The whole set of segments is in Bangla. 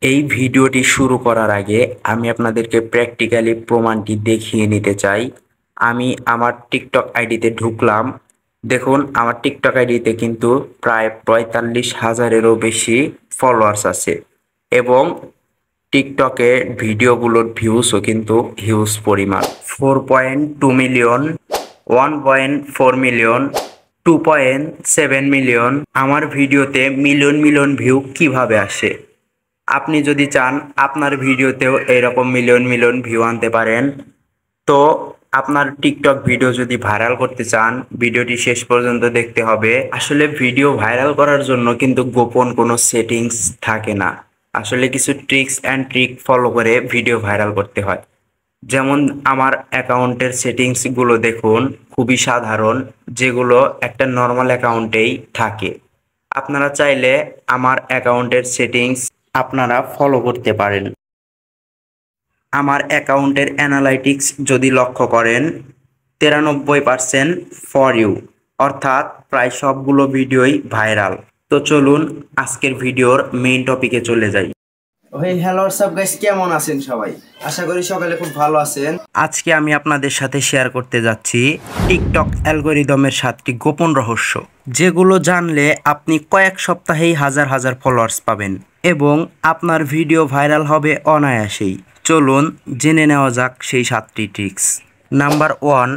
এই ভিডিওটি শুরু করার আগে আমি আপনাদেরকে প্র্যাকটিক্যালি প্রমাণটি দেখিয়ে নিতে চাই। আমি আমার টিকটক আইডিতে ঢুকলাম। দেখুন, আমার টিকটক আইডিতে কিন্তু প্রায় ৪৫,০০০-এরও বেশি ফলোয়ার্স আছে এবং টিকটকে ভিডিওগুলোর ভিউসও কিন্তু হিউজ পরিমাণ। 4.2 মিলিয়ন, 1.4 মিলিয়ন, 2.7 মিলিয়ন। আমার ভিডিওতে মিলিয়ন মিলিয়ন ভিউ কিভাবে আসে? আপনি যদি চান আপনার ভিডিওতেও এরকম মিলিয়ন মিলিয়ন ভিউ আনতে পারেন, তো আপনার টিকটক ভিডিও যদি ভাইরাল করতে চান ভিডিওটি শেষ পর্যন্ত দেখতে হবে। আসলে ভিডিও ভাইরাল করার জন্য কিন্তু গোপন কোনো সেটিংস থাকে না। আসলে কিছু ট্রিক্স অ্যান্ড ট্রিক ফলো করে ভিডিও ভাইরাল করতে হয়। যেমন আমার অ্যাকাউন্টের সেটিংসগুলো দেখুন, খুবই সাধারণ, যেগুলো একটা নর্মাল অ্যাকাউন্টেই থাকে। আপনারা চাইলে আমার অ্যাকাউন্টের সেটিংস আপনারা ফলো করতে পারেন। আমার অ্যাকাউন্টের অ্যানালাইটিক্স যদি লক্ষ্য করেন, 93% ফর ইউ, অর্থাৎ প্রায় সবগুলো ভিডিওই ভাইরাল। তো চলুন আজকের ভিডিওর মেইন টপিকে চলে যাই। হ্যালো হোয়াটসঅ্যাপ গাইস, কেমন আছেন সবাই? আশা করি সকালে খুব ভালো আছেন। আজকে আমি আপনাদের সাথে শেয়ার করতে যাচ্ছি টিকটক অ্যালগরিদমের 7টি গোপন রহস্য, যেগুলো জানলে আপনি কয়েক সপ্তাহেই হাজার হাজার ফলোয়ার্স পাবেন এবং আপনার ভিডিও ভাইরাল হবে অনায়াসেই। চলুন জেনে নেওয়া যাক সেই 7টি ট্রিক্স। নাম্বার 1,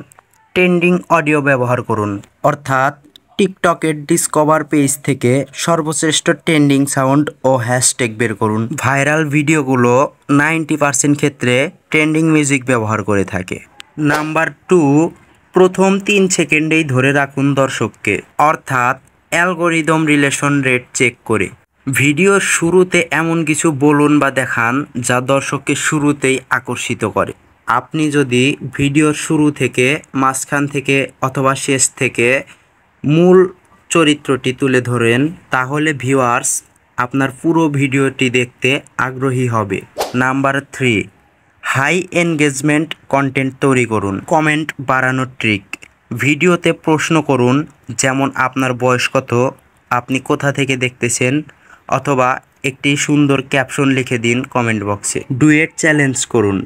ট্রেন্ডিং অডিও ব্যবহার করুন। অর্থাৎ টিকটকের ডিসকভার পেজ থেকে সর্বশ্রেষ্ঠ ট্রেন্ডিং সাউন্ড ও হ্যাশট্যাগ বের করুন। ভাইরাল ভিডিওগুলো 90% ক্ষেত্রে ট্রেন্ডিং মিউজিক ব্যবহার করে থাকে। নাম্বার 2, প্রথম 3 সেকেন্ডেই ধরে রাখুন দর্শককে। অর্থাৎ অ্যালগরিদম রিলেশন রেট চেক করে ভিডিওর শুরুতে এমন কিছু বলুন বা দেখান যা দর্শককে শুরুতেই আকর্ষিত করে। আপনি যদি ভিডিওর শুরু থেকে, মাঝখান থেকে অথবা শেষ থেকে মূল চরিত্রটি তুলে ধরেন, তাহলে ভিউয়ার্স আপনার পুরো ভিডিওটি দেখতে আগ্রহী হবে। নাম্বার 3, হাই এনগেজমেন্ট কন্টেন্ট তৈরি করুন। কমেন্ট বাড়ানোর ট্রিক। ভিডিওতে প্রশ্ন করুন, যেমন আপনার বয়স কত, আপনি কোথা থেকে দেখতেছেন, অথবা একটি সুন্দর ক্যাপশন লিখে দিন কমেন্ট বক্সে। ডুয়েট চ্যালেঞ্জ করুন।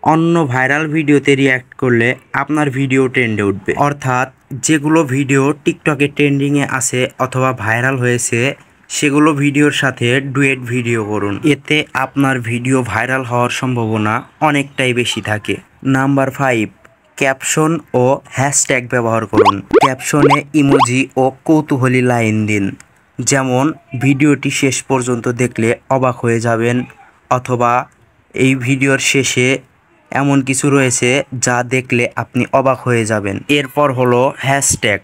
অন্য ভাইরাল ভিডিওতে রিয়্যাক্ট করলে আপনার ভিডিও ট্রেন্ডে উঠবে। অর্থাৎ যেগুলো ভিডিও টিকটকে ট্রেন্ডিংয়ে আছে অথবা ভাইরাল হয়েছে, সেগুলো ভিডিওর সাথে ডুয়েট ভিডিও করুন। এতে আপনার ভিডিও ভাইরাল হওয়ার সম্ভাবনা অনেকটাই বেশি থাকে। নাম্বার 5, ক্যাপশন ও হ্যাশট্যাগ ব্যবহার করুন। ক্যাপশনে ইমোজি ও কৌতূহলী লাইন দিন, যেমন ভিডিওটি শেষ পর্যন্ত দেখলে অবাক হয়ে যাবেন, অথবা এই ভিডিওর শেষে এমন কিছু রয়েছে যা দেখলে আপনি অবাক হয়ে যাবেন। এরপর হলো হ্যাশট্যাগ।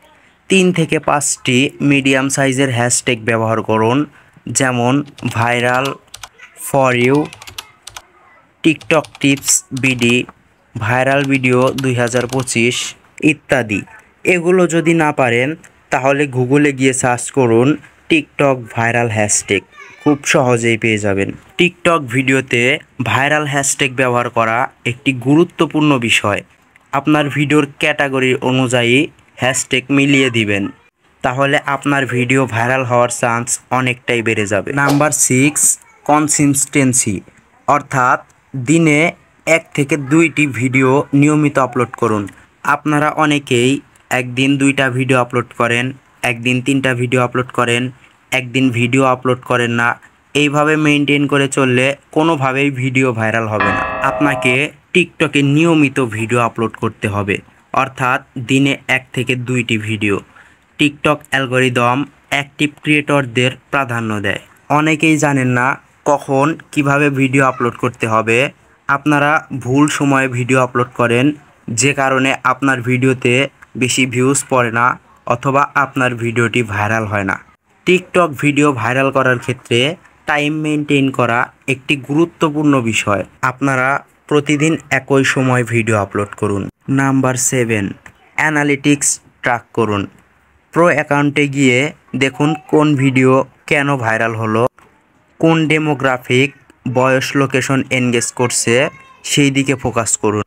3 থেকে 5টি মিডিয়াম সাইজের হ্যাশট্যাগ ব্যবহার করুন, যেমন viral, for you, TikTok tips BD, viral video 2025 ইত্যাদি। এগুলো যদি না পারেন তাহলে গুগলে গিয়ে সার্চ করুন টিকটক ভাইরাল হ্যাশট্যাগ, খুব সহজেই পেয়ে যাবেন। টিকটক ভিডিওতে ভাইরাল হ্যাশট্যাগ ব্যবহার করা একটি গুরুত্বপূর্ণ বিষয়। আপনার ভিডিওর ক্যাটাগরি অনুযায়ী হ্যাশট্যাগ মিলিয়ে দিবেন, তাহলে আপনার ভিডিও ভাইরাল হওয়ার চান্স অনেকটাই বেড়ে যাবে। Number 6, consistency. অর্থাৎ দিনে 1 থেকে 2টি ভিডিও নিয়মিত আপলোড করুন। আপনারা অনেকেই একদিন 2টা ভিডিও আপলোড করেন, একদিন 3টা ভিডিও আপলোড করেন, একদিন ভিডিও আপলোড করেন না। এইভাবে মেনটেন করে চললে কোনোভাবেই ভিডিও ভাইরাল হবে না। আপনাকে টিকটকে নিয়মিত ভিডিও আপলোড করতে হবে, অর্থাৎ দিনে 1 থেকে 2টি ভিডিও। টিকটক অ্যালগরিদম অ্যাক্টিভ ক্রিয়েটরদের প্রাধান্য দেয়। অনেকেই জানেন না কখন কিভাবে ভিডিও আপলোড করতে হবে। আপনারা ভুল সময়ে ভিডিও আপলোড করেন, যে কারণে আপনার ভিডিওতে বেশি ভিউজ পড়ে না অথবা আপনার ভিডিওটি ভাইরাল হয় না। টিকটক ভিডিও ভাইরাল করার ক্ষেত্রে টাইম মেনটেন করা একটি গুরুত্বপূর্ণ বিষয়। আপনারা প্রতিদিন একই সময় ভিডিও আপলোড করুন। নাম্বার 7, অ্যানালিটিক্স ট্র্যাক করুন। প্রো অ্যাকাউন্টে গিয়ে দেখুন কোন ভিডিও কেন ভাইরাল হলো, কোন ডেমোগ্রাফিক, বয়স, লোকেশন এনগেজ করছে, সেই দিকে ফোকাস করুন।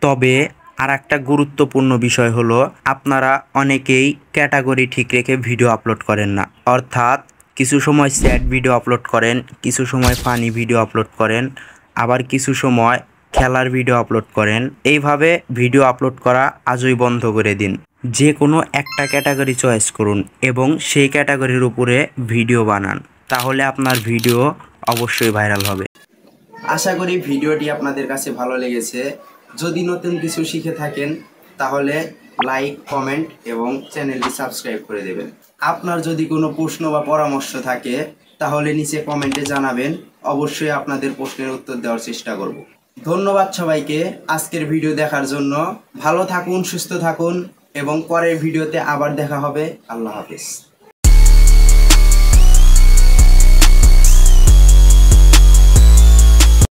তবে আর একটা গুরুত্বপূর্ণ বিষয় হলো, আপনারা অনেকেই ক্যাটাগরি ঠিক রেখে ভিডিও আপলোড করেন না। অর্থাৎ কিছু সময় স্যাড ভিডিও আপলোড করেন, কিছু সময় ফানি ভিডিও আপলোড করেন, আবার কিছু সময় খেলার ভিডিও আপলোড করেন। এইভাবে ভিডিও আপলোড করা আজই বন্ধ করে দিন। যে কোনো একটা ক্যাটাগরি চয়েস করুন এবং সেই ক্যাটাগরির উপরে ভিডিও বানান, তাহলে আপনার ভিডিও অবশ্যই ভাইরাল হবে। আশা করি ভিডিওটি আপনাদের কাছে ভালো লেগেছে। যদি নতুন কিছু শিখে থাকেন তাহলে লাইক, কমেন্ট এবং চ্যানেলটি সাবস্ক্রাইব করে দেবেন। আপনার যদি কোনো প্রশ্ন বা পরামর্শ থাকে তাহলে নিচে কমেন্টে জানাবেন। অবশ্যই আপনাদের প্রশ্নের উত্তর দেওয়ার চেষ্টা করব। ধন্যবাদ সবাইকে আজকের ভিডিও দেখার জন্য। ভালো থাকুন, সুস্থ থাকুন এবং পরের ভিডিওতে আবার দেখা হবে। আল্লাহ হাফেজ।